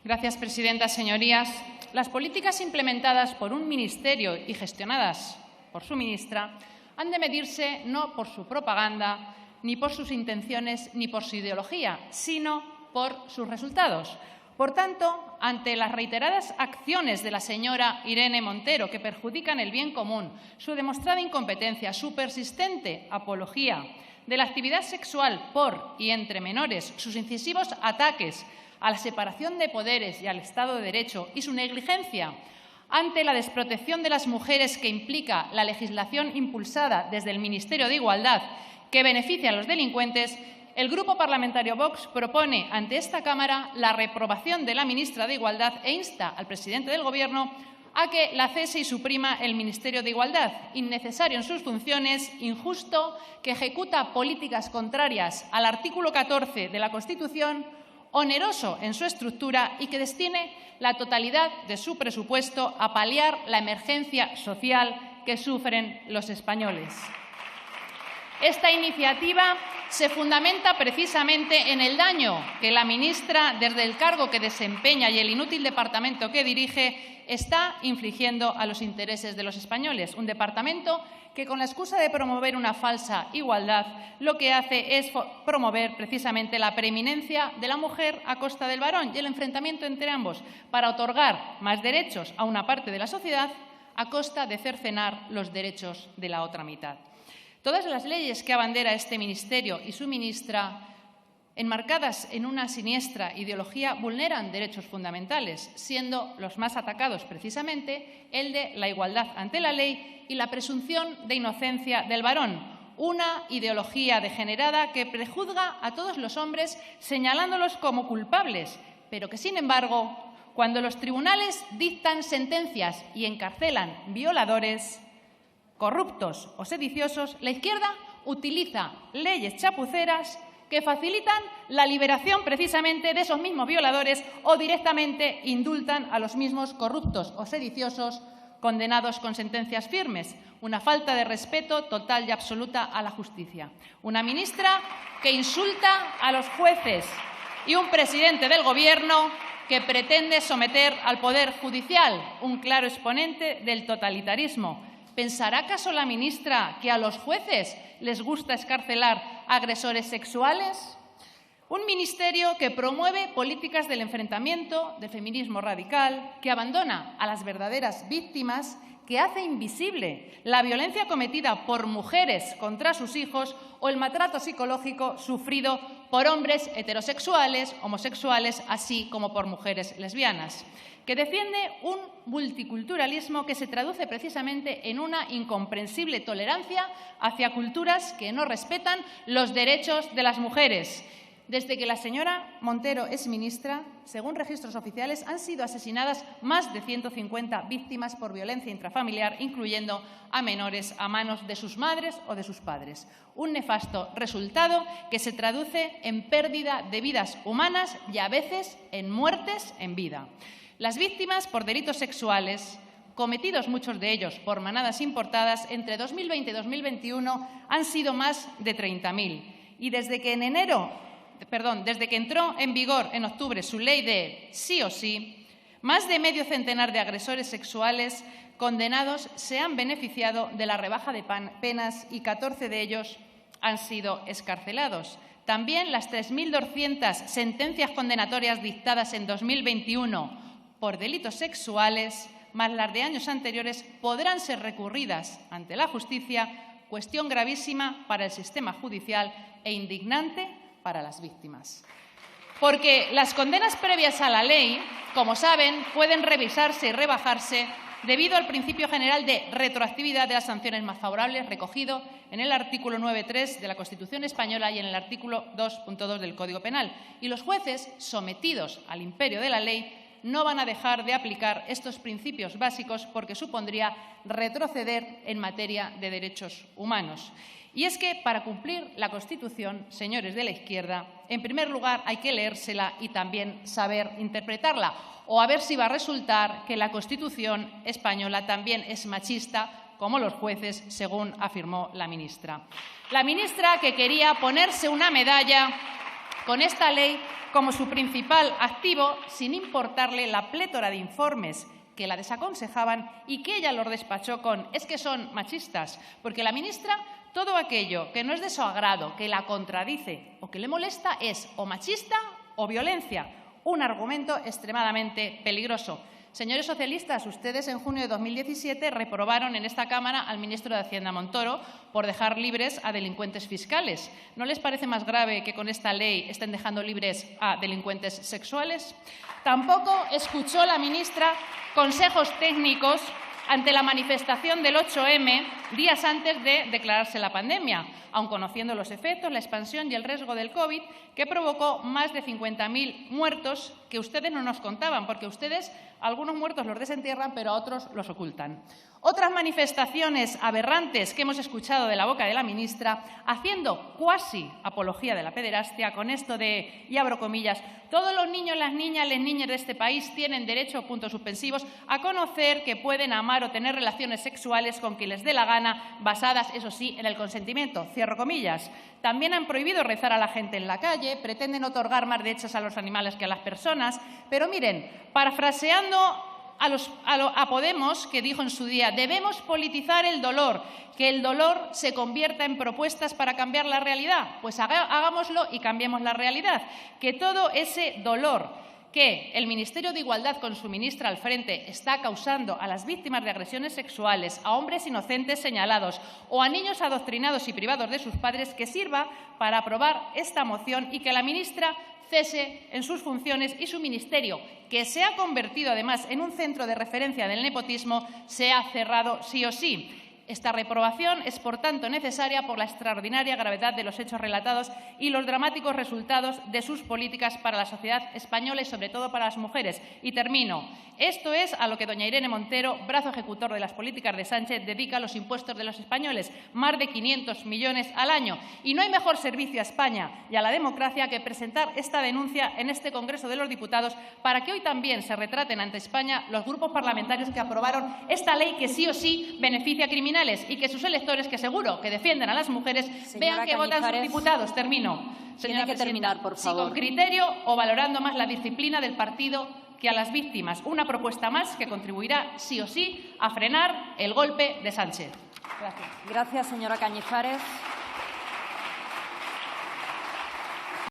Gracias, presidenta. Señorías, las políticas implementadas por un ministerio y gestionadas por su ministra han de medirse no por su propaganda, ni por sus intenciones, ni por su ideología, sino por sus resultados. Por tanto, ante las reiteradas acciones de la señora Irene Montero que perjudican el bien común, su demostrada incompetencia, su persistente apología de la actividad sexual por y entre menores, sus incisivos ataques a la separación de poderes y al Estado de Derecho y su negligencia ante la desprotección de las mujeres que implica la legislación impulsada desde el Ministerio de Igualdad que beneficia a los delincuentes, el Grupo Parlamentario Vox propone ante esta Cámara la reprobación de la ministra de Igualdad e insta al presidente del Gobierno a que la cese y suprima el Ministerio de Igualdad, innecesario en sus funciones, injusto, que ejecuta políticas contrarias al artículo 14 de la Constitución, oneroso en su estructura y que destine la totalidad de su presupuesto a paliar la emergencia social que sufren los españoles. Esta iniciativa se fundamenta precisamente en el daño que la ministra, desde el cargo que desempeña y el inútil departamento que dirige, está infligiendo a los intereses de los españoles. Un departamento que, con la excusa de promover una falsa igualdad, lo que hace es promover precisamente la preeminencia de la mujer a costa del varón y el enfrentamiento entre ambos para otorgar más derechos a una parte de la sociedad a costa de cercenar los derechos de la otra mitad. Todas las leyes que abandera este ministerio y su ministra, enmarcadas en una siniestra ideología, vulneran derechos fundamentales, siendo los más atacados precisamente el de la igualdad ante la ley y la presunción de inocencia del varón, una ideología degenerada que prejuzga a todos los hombres señalándolos como culpables, pero que, sin embargo, cuando los tribunales dictan sentencias y encarcelan violadores, corruptos o sediciosos, la izquierda utiliza leyes chapuceras que facilitan la liberación precisamente de esos mismos violadores o directamente indultan a los mismos corruptos o sediciosos condenados con sentencias firmes. Una falta de respeto total y absoluta a la justicia. Una ministra que insulta a los jueces y un presidente del Gobierno que pretende someter al Poder Judicial, un claro exponente del totalitarismo. ¿Pensará acaso la ministra que a los jueces les gusta excarcelar agresores sexuales? Un ministerio que promueve políticas del enfrentamiento, del feminismo radical, que abandona a las verdaderas víctimas, que hace invisible la violencia cometida por mujeres contra sus hijos o el maltrato psicológico sufrido por hombres heterosexuales, homosexuales, así como por mujeres lesbianas, que defiende un multiculturalismo que se traduce precisamente en una incomprensible tolerancia hacia culturas que no respetan los derechos de las mujeres. Desde que la señora Montero es ministra, según registros oficiales, han sido asesinadas más de 150 víctimas por violencia intrafamiliar, incluyendo a menores a manos de sus madres o de sus padres. Un nefasto resultado que se traduce en pérdida de vidas humanas y a veces en muertes en vida. Las víctimas por delitos sexuales, cometidos muchos de ellos por manadas importadas, entre 2020 y 2021 han sido más de 30.000. Y desde que entró en vigor en octubre su ley de sí o sí, más de medio centenar de agresores sexuales condenados se han beneficiado de la rebaja de penas y 14 de ellos han sido excarcelados. También las 3.200 sentencias condenatorias dictadas en 2021 por delitos sexuales, más las de años anteriores, podrán ser recurridas ante la justicia, cuestión gravísima para el sistema judicial e indignante para las víctimas. Porque las condenas previas a la ley, como saben, pueden revisarse y rebajarse debido al principio general de retroactividad de las sanciones más favorables recogido en el artículo 9.3 de la Constitución española y en el artículo 2.2 del Código Penal. Y los jueces, sometidos al imperio de la ley, no van a dejar de aplicar estos principios básicos porque supondría retroceder en materia de derechos humanos. Y es que para cumplir la Constitución, señores de la izquierda, en primer lugar hay que leérsela y también saber interpretarla, o a ver si va a resultar que la Constitución española también es machista, como los jueces, según afirmó la ministra. La ministra que quería ponerse una medalla con esta ley como su principal activo, sin importarle la plétora de informes que la desaconsejaban y que ella los despachó con «es que son machistas», porque la ministra todo aquello que no es de su agrado, que la contradice o que le molesta es o machista o violencia, un argumento extremadamente peligroso. Señores socialistas, ustedes en junio de 2017 reprobaron en esta Cámara al ministro de Hacienda, Montoro, por dejar libres a delincuentes fiscales. ¿No les parece más grave que con esta ley estén dejando libres a delincuentes sexuales? Tampoco escuchó la ministra consejos técnicos ante la manifestación del 8M días antes de declararse la pandemia, aun conociendo los efectos, la expansión y el riesgo del COVID, que provocó más de 50.000 muertos que ustedes no nos contaban, porque ustedes algunos muertos los desentierran, pero a otros los ocultan. Otras manifestaciones aberrantes que hemos escuchado de la boca de la ministra, haciendo cuasi apología de la pederastia, con esto de, y abro comillas, todos los niños, las niñas de este país tienen derecho, puntos suspensivos, a conocer que pueden amar o tener relaciones sexuales con quien les dé la gana, basadas, eso sí, en el consentimiento, cierro comillas. También han prohibido rezar a la gente en la calle, pretenden otorgar más derechos a los animales que a las personas, pero miren, parafraseando a Podemos, que dijo en su día, debemos politizar el dolor, que el dolor se convierta en propuestas para cambiar la realidad. Pues hagámoslo y cambiemos la realidad. Que todo ese dolor que el Ministerio de Igualdad, con su ministra al frente, está causando a las víctimas de agresiones sexuales, a hombres inocentes señalados o a niños adoctrinados y privados de sus padres, que sirva para aprobar esta moción y que la ministra cese en sus funciones y su ministerio, que se ha convertido además en un centro de referencia del nepotismo, sea cerrado sí o sí. Esta reprobación es, por tanto, necesaria por la extraordinaria gravedad de los hechos relatados y los dramáticos resultados de sus políticas para la sociedad española y, sobre todo, para las mujeres. Y termino. Esto es a lo que doña Irene Montero, brazo ejecutor de las políticas de Sánchez, dedica los impuestos de los españoles, más de 500 millones al año. Y no hay mejor servicio a España y a la democracia que presentar esta denuncia en este Congreso de los Diputados para que hoy también se retraten ante España los grupos parlamentarios que aprobaron esta ley que sí o sí beneficia a criminales y que sus electores, que seguro que defienden a las mujeres, vean que votan sus diputados. Termino. Tiene que terminar, por favor. Si con criterio o valorando más la disciplina del partido que a las víctimas. Una propuesta más que contribuirá sí o sí a frenar el golpe de Sánchez. Gracias, señora Cañizares.